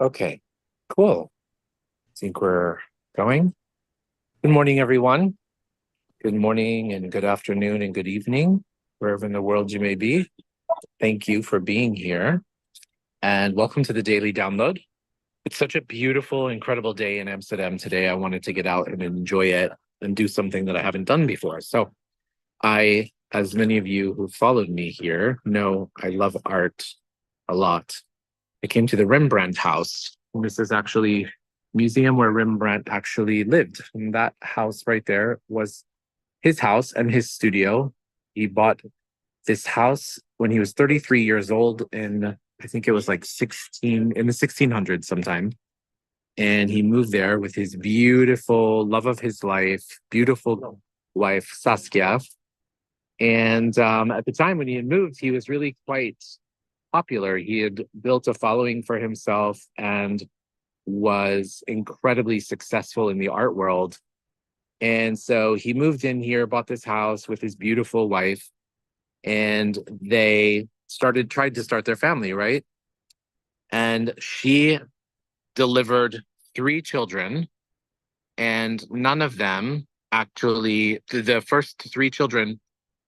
Okay, cool. Think we're going. Good morning, everyone. Good morning and good afternoon and good evening, wherever in the world you may be. Thank you for being here and welcome to the Daily Download. It's such a beautiful, incredible day in Amsterdam today. I wanted to get out and enjoy it and do something that I haven't done before. So as many of you who followed me here know, I love art a lot. I came to the Rembrandt house. And this is actually a museum where Rembrandt actually lived. And that house right there was his house and his studio. He bought this house when he was 33 years old in, I think it was like 16, in the 1600s sometime. And he moved there with his beautiful love of his life, beautiful wife, Saskia. And at the time when he had moved, he was really quite popular. He had built a following for himself and was incredibly successful in the art world. And so he moved in here, bought this house with his beautiful wife, and they tried to start their family, right? And she delivered three children, and none of them actually, the first three children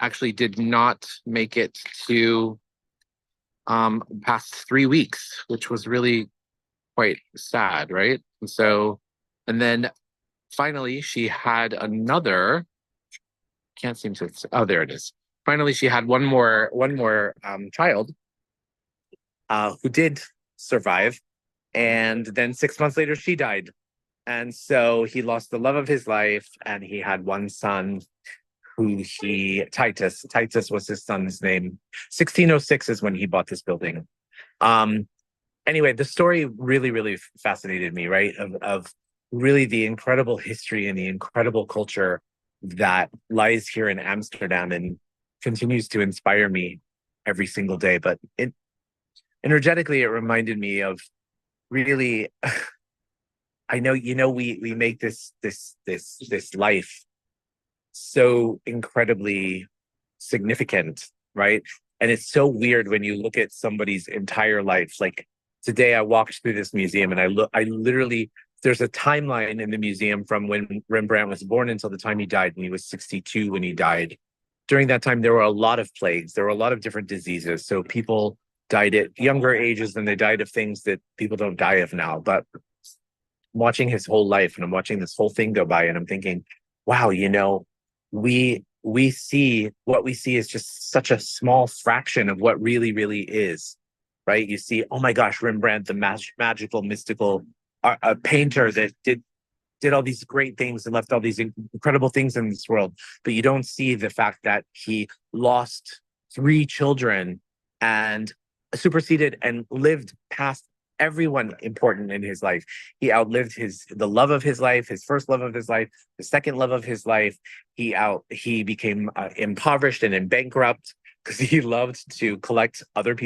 actually did not make it to past 3 weeks, which was really quite sad, right? And then finally she had another, can't seem to, oh, there it is. Finally, she had one more child who did survive. And then 6 months later, she died. And so he lost the love of his life, and he had one son Titus was his son's name. 1606 is when he bought this building. Um, anyway, the story really, really fascinated me, right? Of really the incredible history and the incredible culture that lies here in Amsterdam and continues to inspire me every single day. But energetically, it reminded me of really, I know, we make this life so incredibly significant, right? And it's so weird when you look at somebody's entire life. Like today, I walked through this museum and I literally, there's a timeline in the museum from when Rembrandt was born until the time he died, and he was 62 when he died. During that time, there were a lot of plagues, there were a lot of different diseases. So people died at younger ages than they died of things that people don't die of now. But watching his whole life, and I'm watching this whole thing go by, and I'm thinking, wow, we see what we see is just such a small fraction of what really is, right? You see, oh my gosh, Rembrandt, the magical, mystical painter that did all these great things and left all these incredible things in this world, but you don't see the fact that he lost three children and superseded and lived past everyone important in his life. He outlived the love of his life, his first love of his life, the second love of his life. He became impoverished and in bankrupt because he loved to collect other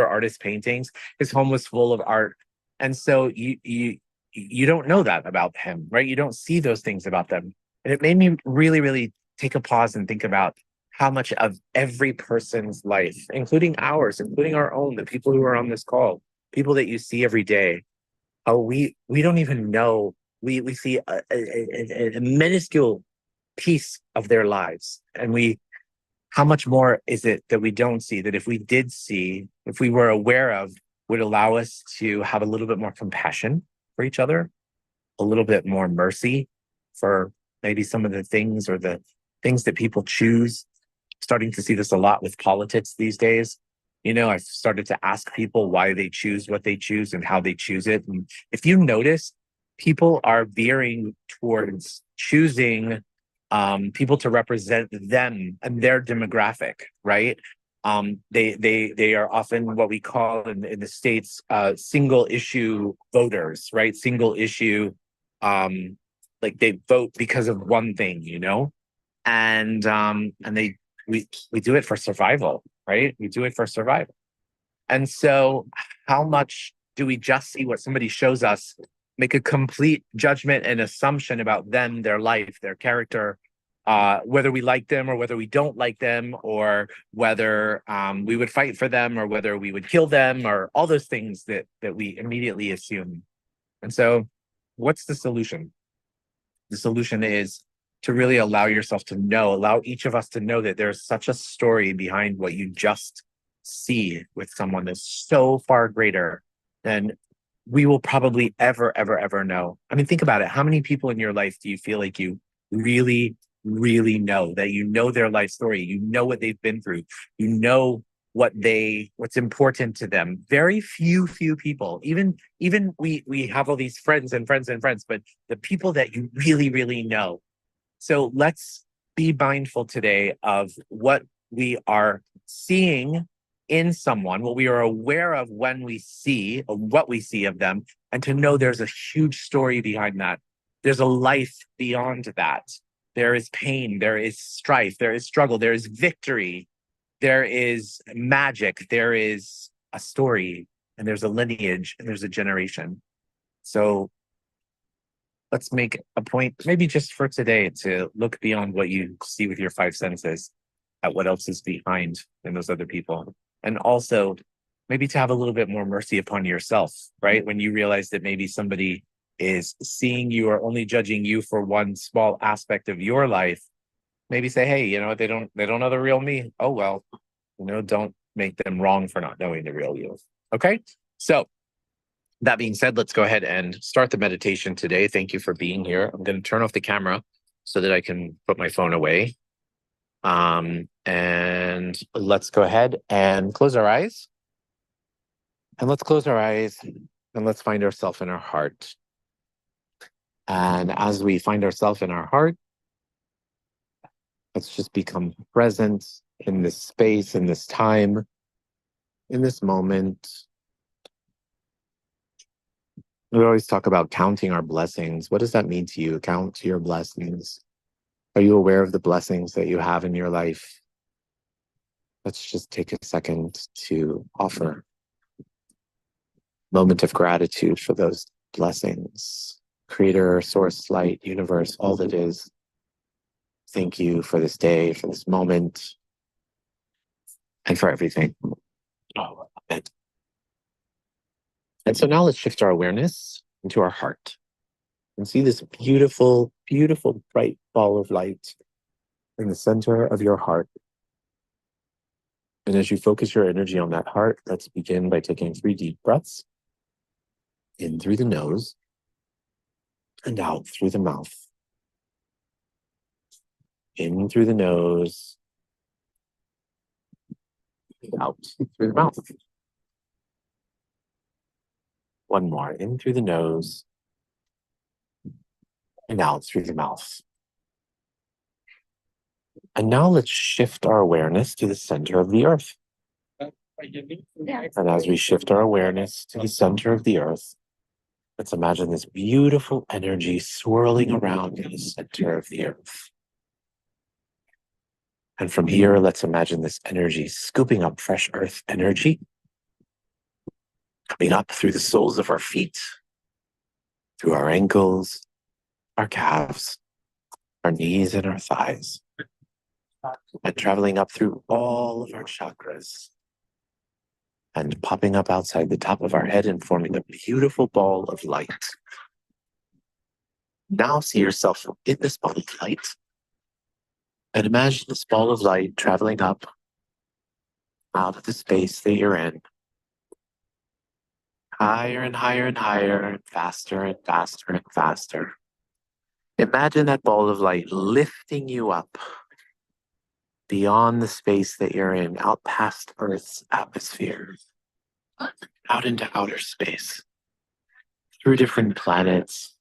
artists' paintings. His home was full of art, and so you don't know that about him, right? You don't see those things about them, and it made me really take a pause and think about how much of every person's life, including ours, including our own, the people who are on this call, people that you see every day, we don't even know. We see a minuscule piece of their lives, and how much more is it that we don't see, that if we did see, if we were aware of, would allow us to have a little bit more compassion for each other, a little bit more mercy for maybe some of the things or the things that people choose. Starting to see this a lot with politics these days. I've started to ask people why they choose what they choose and how they choose it. And if you notice, people are veering towards choosing people to represent them and their demographic, right? They are often what we call in the States single issue voters, right? Single issue, like they vote because of one thing, and we do it for survival, right? We do it for survival. And so how much do we just see what somebody shows us, make a complete judgment and assumption about them, their life, their character, whether we like them or whether we don't like them, or whether we would fight for them or whether we would kill them, or all those things that we immediately assume. And so, what's the solution? The solution is to really allow yourself to know, allow each of us to know that there's such a story behind what you just see with someone that's so far greater than we will probably ever know. I mean, think about it. How many people in your life do you feel like you really, really know, that you know their life story, you know what they've been through, you know what's important to them? Very few people. Even we have all these friends and friends and friends, but the people that you really, really know. So let's be mindful today of what we are seeing in someone, what we are aware of when we see, or what we see of them, and to know there's a huge story behind that. There's a life beyond that. There is pain, there is strife, there is struggle, there is victory, there is magic, there is a story, and there's a lineage, and there's a generation. So let's make a point, maybe just for today, to look beyond what you see with your five senses, at what else is behind in those other people. And also maybe to have a little bit more mercy upon yourself, right? When you realize that maybe somebody is seeing you or only judging you for one small aspect of your life, maybe say, hey, you know, they don't know the real me. Oh, well, you know, don't make them wrong for not knowing the real you. Okay. So that being said, let's go ahead and start the meditation today. Thank you for being here. I'm going to turn off the camera so that I can put my phone away. And let's go ahead and close our eyes. And let's close our eyes and let's find ourselves in our heart. And as we find ourselves in our heart, let's just become present in this space, in this time, in this moment. We always talk about counting our blessings. What does that mean to you? Count your blessings. Are you aware of the blessings that you have in your life? Let's just take a second to offer a moment of gratitude for those blessings. Creator, source, light, universe, all that is. Thank you for this day, for this moment, and for everything. Oh, amen. And so now let's shift our awareness into our heart and see this beautiful, beautiful, bright ball of light in the center of your heart. And as you focus your energy on that heart, let's begin by taking 3 deep breaths. In through the nose and out through the mouth. In through the nose, out through the mouth. One more, in through the nose and out through the mouth. And now let's shift our awareness to the center of the earth. And as we shift our awareness to the center of the earth, let's imagine this beautiful energy swirling around in the center of the earth. And from here, let's imagine this energy scooping up fresh earth energy, coming up through the soles of our feet, through our ankles, our calves, our knees, and our thighs, and traveling up through all of our chakras, and popping up outside the top of our head and forming a beautiful ball of light. Now see yourself in this ball of light, and imagine this ball of light traveling up out of the space that you're in, higher and higher and higher, and faster and faster and faster. Imagine that ball of light lifting you up beyond the space that you're in, out past Earth's atmosphere, out into outer space, through different planets,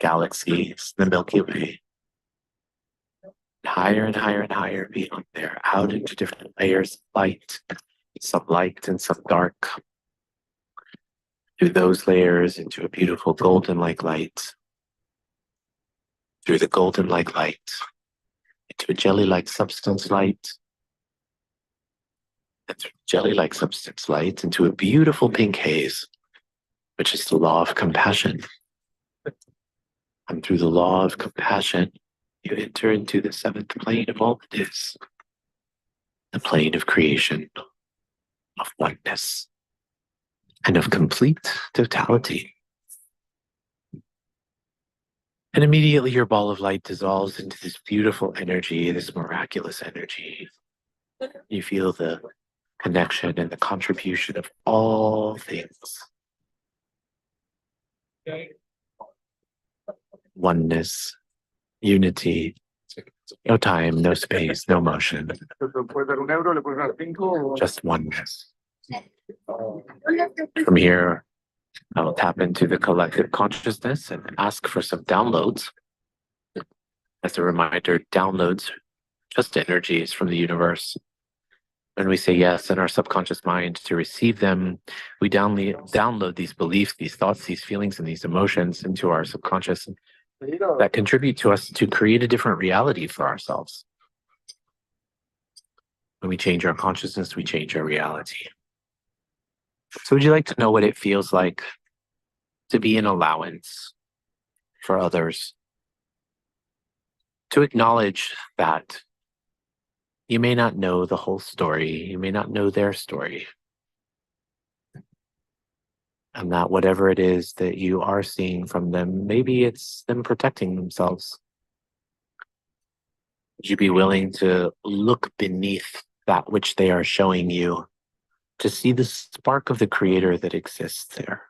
galaxies, the Milky Way. Higher and higher and higher beyond there, out into different layers of light, some light and some dark. Through those layers into a beautiful golden-like light. Through the golden-like light into a jelly-like substance light. And through jelly-like substance light into a beautiful pink haze, which is the law of compassion. And through the law of compassion you enter into the seventh plane of all that is, the plane of creation, of oneness, and of complete totality. And immediately your ball of light dissolves into this beautiful energy, this miraculous energy. You feel the connection and the contribution of all things. Oneness, unity, no time, no space, no motion. Just oneness. From here, I will tap into the collective consciousness and ask for some downloads. As a reminder, downloads, just energies from the universe. When we say yes in our subconscious mind to receive them, we download these beliefs, these thoughts, these feelings, and these emotions into our subconscious that contribute to us to create a different reality for ourselves. When we change our consciousness, we change our reality. So would you like to know what it feels like to be an allowance for others? To acknowledge that you may not know the whole story, you may not know their story, and that whatever it is that you are seeing from them, maybe it's them protecting themselves. Would you be willing to look beneath that which they are showing you to see the spark of the creator that exists there?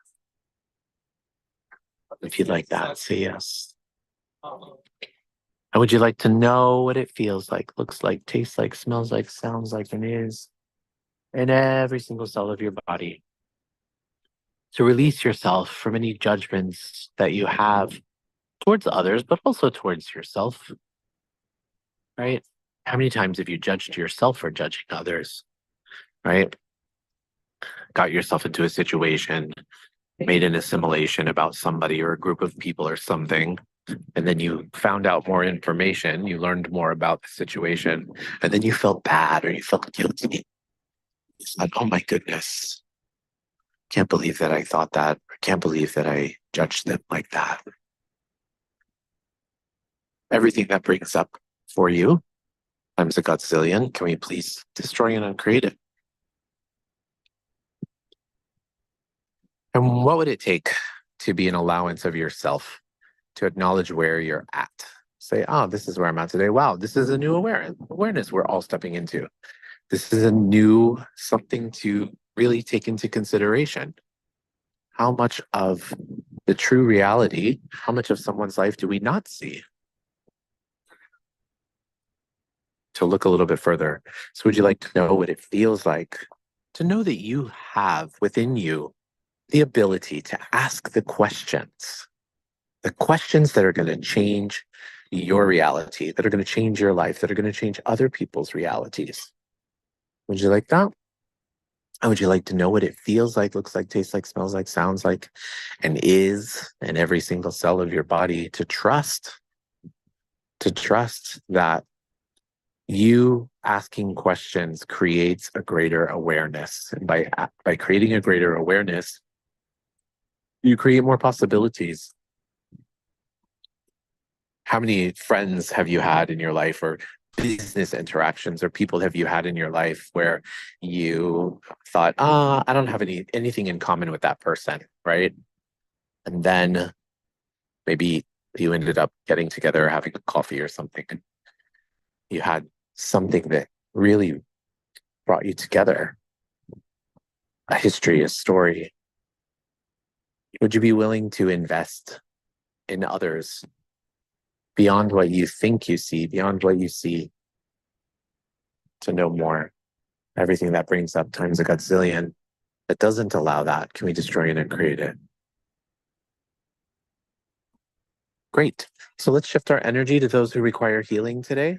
If you'd like that, say yes. And would you like to know what it feels like, looks like, tastes like, smells like, sounds like, and is in every single cell of your body? To release yourself from any judgments that you have towards others, but also towards yourself, right? How many times have you judged yourself for judging others, right? Got yourself into a situation, made an assimilation about somebody or a group of people or something, and then you found out more information, you learned more about the situation, and then you felt bad or you felt guilty. You said, oh my goodness, can't believe that I thought that, or can't believe that I judged them like that. Everything that brings up for you times a godzillion, can we please destroy and uncreate it? And what would it take to be an allowance of yourself, to acknowledge where you're at? Say, oh, this is where I'm at today. Wow, this is a new awareness we're all stepping into. This is a new something to really take into consideration. How much of the true reality, how much of someone's life do we not see? To look a little bit further. So would you like to know what it feels like to know that you have within you the ability to ask the questions that are going to change your reality, that are going to change your life, that are going to change other people's realities? Would you like that? And would you like to know what it feels like, looks like, tastes like, smells like, sounds like, and is in every single cell of your body? To trust that you asking questions creates a greater awareness. And by creating a greater awareness, you create more possibilities. How many friends have you had in your life, or business interactions, or people have you had in your life where you thought, I don't have anything in common with that person, right? And then maybe you ended up getting together, having a coffee or something. You had something that really brought you together, a history, a story. Would you be willing to invest in others beyond what you think you see, beyond what you see, to know more? Everything that brings up times a godzillion that doesn't allow that, can we destroy it and create it? Great. So let's shift our energy to those who require healing today.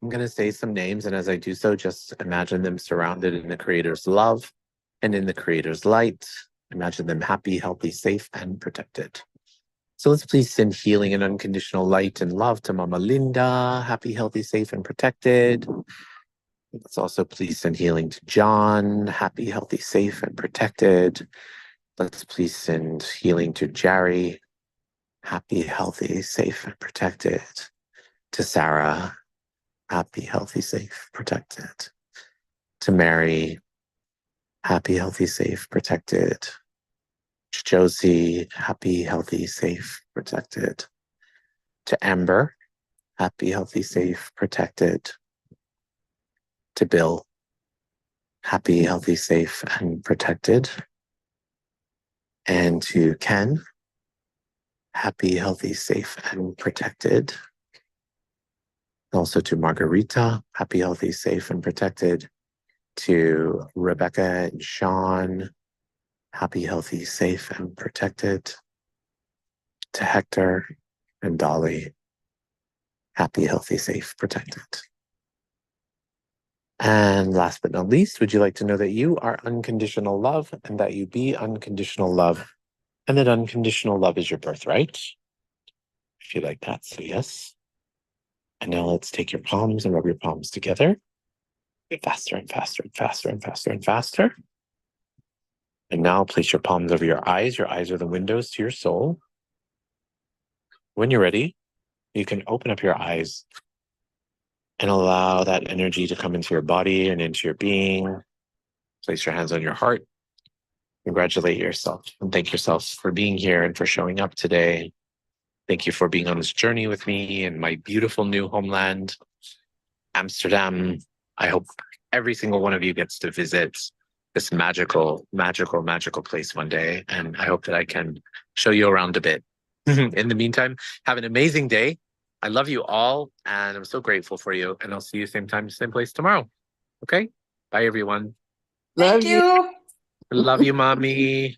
I'm going to say some names, and as I do so, just imagine them surrounded in the Creator's love and in the Creator's light. Imagine them happy, healthy, safe, and protected. So let's please send healing and unconditional light and love to Mama Linda, happy, healthy, safe, and protected. Let's also please send healing to John, happy, healthy, safe, and protected. Let's please send healing to Jerry, happy, healthy, safe, and protected. To Sarah, happy, healthy, safe, protected. To Mary, happy, healthy, safe, protected. To Josie, happy, healthy, safe, protected. To Amber, happy, healthy, safe, protected. To Bill, happy, healthy, safe, and protected. And to Ken, happy, healthy, safe, and protected. Also to Margarita, happy, healthy, safe, and protected. To Rebecca and Sean, happy, healthy, safe, and protected. To Hector and Dolly, happy, healthy, safe, protected. And last but not least, would you like to know that you are unconditional love and that you be unconditional love and that unconditional love is your birthright? If you like that, say yes. And now let's take your palms and rub your palms together. Faster and faster and faster and faster and faster. And now place your palms over your eyes. Your eyes are the windows to your soul. When you're ready, you can open up your eyes and allow that energy to come into your body and into your being. Place your hands on your heart. Congratulate yourself and thank yourself for being here and for showing up today. Thank you for being on this journey with me in my beautiful new homeland, Amsterdam. I hope every single one of you gets to visit this magical, magical, magical place one day. And I hope that I can show you around a bit. In the meantime, have an amazing day. I love you all, and I'm so grateful for you. And I'll see you same time, same place tomorrow. Okay? Bye, everyone. Thank Love you. you. Love you, mommy.